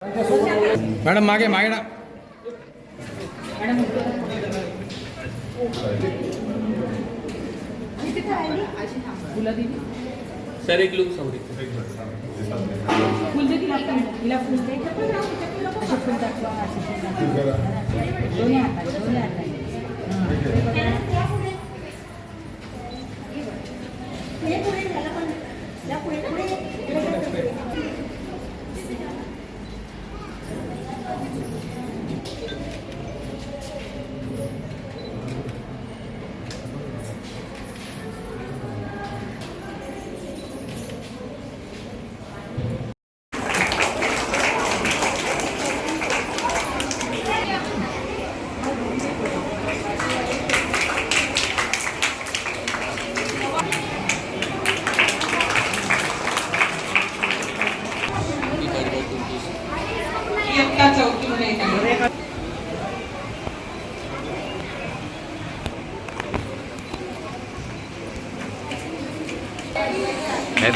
Madam मागे मागे ना सर एक लुक सॉरी फुल दे तिला फुल दे असे फुल दाखवा दोन्ही हाताने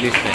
दिसते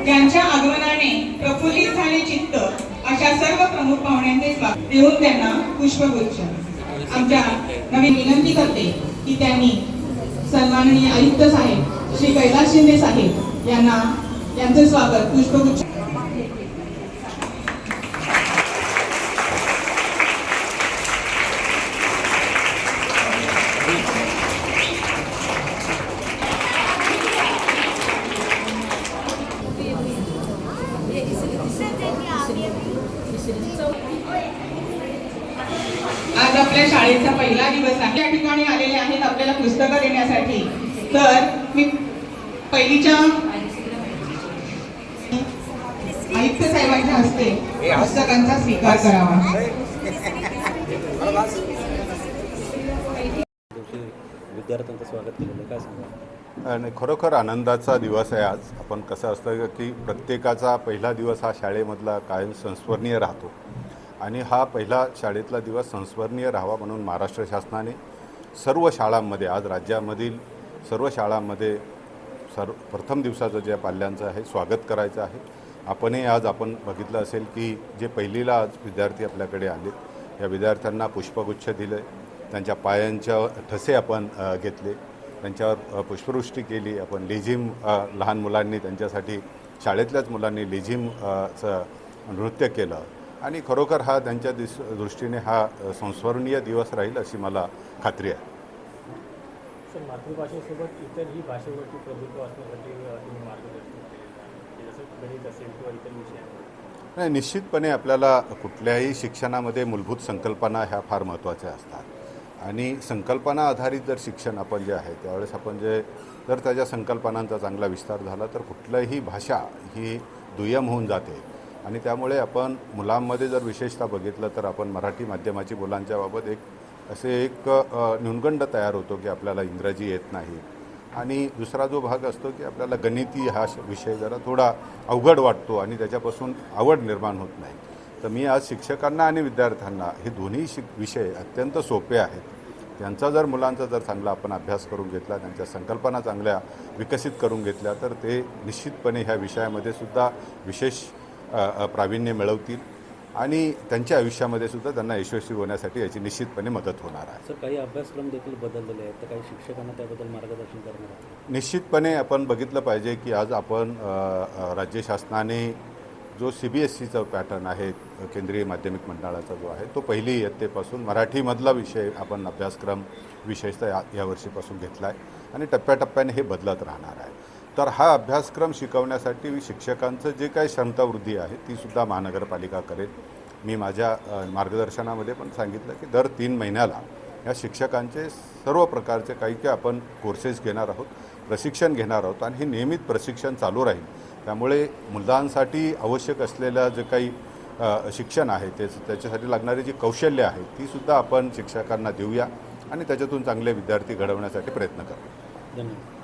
त्यांच्या आगमनाने प्रफुल्लित झाले चित्त अशा सर्व प्रमुख पाहुण्यांचे स्वागत देऊन त्यांना पुष्पगुच्छ आमच्या नवीन विनंती करते की त्यांनी सन्माननीय आयुक्त साहेब श्री कैलास शिंदे साहेब यांचे स्वागत पुष्पगुच्छ आज आपल्या शाळेचा पहिला दिवस आहे. या ठिकाणी आलेले आहेत आपल्याला पुस्तकं देण्यासाठी. तर मी पहिलीच्या आयुक्त साहेबांच्या हस्ते पुस्तकांचा स्वीकार करावा. विद्यार्थ्यांचं स्वागत केलेलं काय सांगा? आणि खरोखर आनंदाचा दिवस आहे आज. आपण कसं असतं की प्रत्येकाचा पहिला दिवस हा शाळेमधला कायम संस्मरणीय राहतो आणि हा पहिला शाळेतला दिवस संस्मरणीय राहावा म्हणून महाराष्ट्र शासनाने सर्व शाळांमध्ये आज राज्यामधील सर्व शाळांमध्ये प्रथम दिवसाचं जे पाल्यांचं आहे स्वागत करायचं आहे. आपण बघितलं असेल की जे पहिलीला आज विद्यार्थी आपल्याकडे आले या विद्यार्थ्यांना पुष्पगुच्छ दिले, त्यांच्या पायांच्या ठसे आपण घेतले, त्यांच्यावर पुष्पवृष्टी केली. आपण लेझिम लहान मुलांनी त्यांच्यासाठी शाळेतल्याच मुलांनी लेझिमचं नृत्य केलं आणि खरोखर हा त्यांच्या दृष्टीने हा संस्मरणीय दिवस राहील अशी मला खात्री आहे. सर, मातृभाषेसोबत इतरही भाषेवरती प्रभुत्व असण्यासाठी तुम्ही मार्गदर्शन केले, जसं गणित असेल किंवा इतर विषय? नाही, निश्चितपणे आपल्याला कुठल्याही शिक्षणामध्ये मूलभूत संकल्पना ह्या फार महत्त्वाच्या असतात आणि संकल्पना आधारित जर शिक्षण आपण जे आहे त्यावेळेस आपण जर त्याच्या संकल्पनांचा चांगला विस्तार झाला तर कुठलीही भाषा ही दुय्यम होऊन जाते आणि त्यामुळे आपण मुलांमध्ये जर विशेषतः बघितलं तर आपण मराठी माध्यमाची मुलांच्या बाबत एक न्यूनगंड तयार होतो की आपल्याला इंग्रजी येत नाही आणि दुसरा जो भाग असतो की आपल्याला गणिती हा विषय जरा थोडा अवघड वाटतो आणि त्याच्यापासून आवड निर्माण होत नाही. तर मी आज शिक्षकांना आणि विद्यार्थ्यांना हे दोन्ही विषय अत्यंत सोपे आहेत. त्यांचा जर मुलांचा जर चांगला आपण अभ्यास करून घेतला, त्यांच्या संकल्पना चांगल्या विकसित करून घेतल्या तर ते निश्चितपणे ह्या विषयामध्ये सुद्धा विशेष प्रावीण्य मिळवतील आणि त्यांच्या आयुष्यामध्ये सुद्धा त्यांना यशस्वी होण्यासाठी याची निश्चितपणे मदत होणार आहे. सर, काही अभ्यासक्रम देखील बदललेले आहेत तर काही शिक्षकांना त्याबद्दल मार्गदर्शन करणार आहे? निश्चितपणे आपण बघितलं पाहिजे की आज आपण राज्य शासनाने जो CBSEचा पॅटर्न आहे केंद्रीय माध्यमिक मंडळाचा जो आहे तो पहिली इयत्तेपासून मराठीमधला विषय आपण अभ्यासक्रम विशेषतः यावर्षीपासून घेतला आहे आणि टप्प्याटप्प्याने हे बदलत राहणार आहे. तर हा अभ्यासक्रम शिकवण्यासाठी शिक्षकांचं जे काही क्षमतावृद्धी आहे तीसुद्धा महानगरपालिका करेल. मी माझ्या मार्गदर्शनामध्ये पण सांगितलं की दर 3 महिन्याला या शिक्षकांचे सर्व प्रकारचे काही आपण कोर्सेस घेणार आहोत, प्रशिक्षण घेणार आहोत आणि हे नियमित प्रशिक्षण चालू राहील. त्यामुळे मुलांसाठी आवश्यक असलेल्या जे काही शिक्षण आहे त्याच्यासाठी लागणारी जी कौशल्य आहेत तीसुद्धा आपण शिक्षकांना देऊया आणि त्याच्यातून चांगले विद्यार्थी घडवण्यासाठी प्रयत्न करू. धन्यवाद.